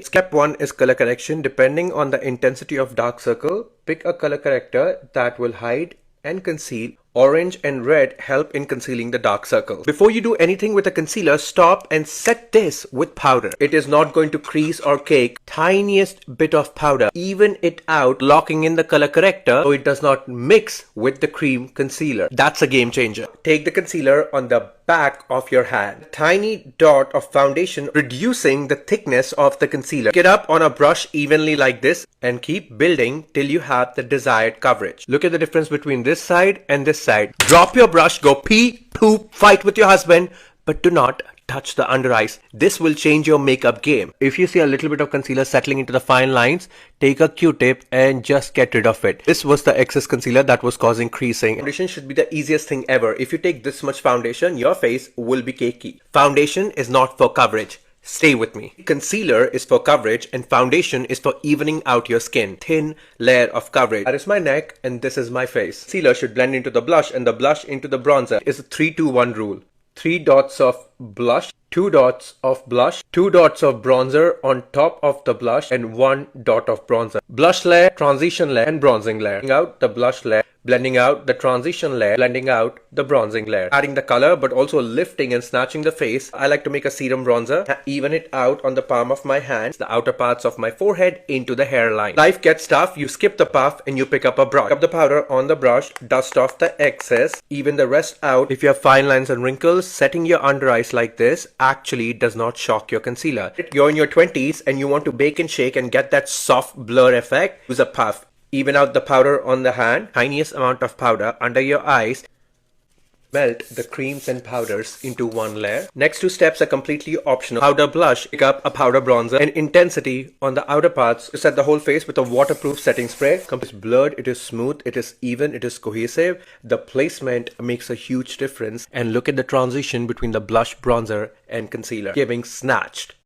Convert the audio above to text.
Step 1 is color correction. Depending on the intensity of dark circle, pick a color corrector that will hide and conceal. Orange and red help in concealing the dark circles. Before you do anything with a concealer, stop and set this with powder. It is not going to crease or cake. Tiniest bit of powder. Even it out, locking in the color corrector so it does not mix with the cream concealer. That's a game changer. Take the concealer on the back of your hand. Tiny dot of foundation, reducing the thickness of the concealer. Pick it up on a brush evenly like this and keep building till you have the desired coverage. Look at the difference between this side and this side. Drop your brush, go pee, poop, fight with your husband, but do not touch the under eyes. This will change your makeup game. If you see a little bit of concealer settling into the fine lines, take a Q-tip and just get rid of it. This was the excess concealer that was causing creasing. Foundation should be the easiest thing ever. If you take this much foundation, your face will be cakey. Foundation is not for coverage. Stay with me. Concealer is for coverage and foundation is for evening out your skin. Thin layer of coverage. That is my neck and this is my face. Concealer should blend into the blush and the blush into the bronzer. It's a 3-2-1 rule. 3 dots of blush, 2 dots of blush, 2 dots of bronzer on top of the blush and 1 dot of bronzer. Blush layer, transition layer and bronzing layer. Blending out the blush layer, blending out the transition layer, blending out the bronzing layer. Adding the color but also lifting and snatching the face. I like to make a serum bronzer. Even it out on the palm of my hand, the outer parts of my forehead into the hairline. Life gets tough, you skip the puff and you pick up a brush. Pick up the powder on the brush, dust off the excess, even the rest out. If you have fine lines and wrinkles, setting your under eyes like this actually does not shock your concealer. You're in your 20s and you want to bake and shake and get that soft blur effect, use a puff. Even out the powder on the hand, tiniest amount of powder under your eyes. Melt the creams and powders into one layer. Next 2 steps are completely optional. Powder blush, pick up a powder bronzer and intensity on the outer parts to set the whole face with a waterproof setting spray. It's blurred, it is smooth, it is even, it is cohesive. The placement makes a huge difference and look at the transition between the blush, bronzer and concealer, giving snatched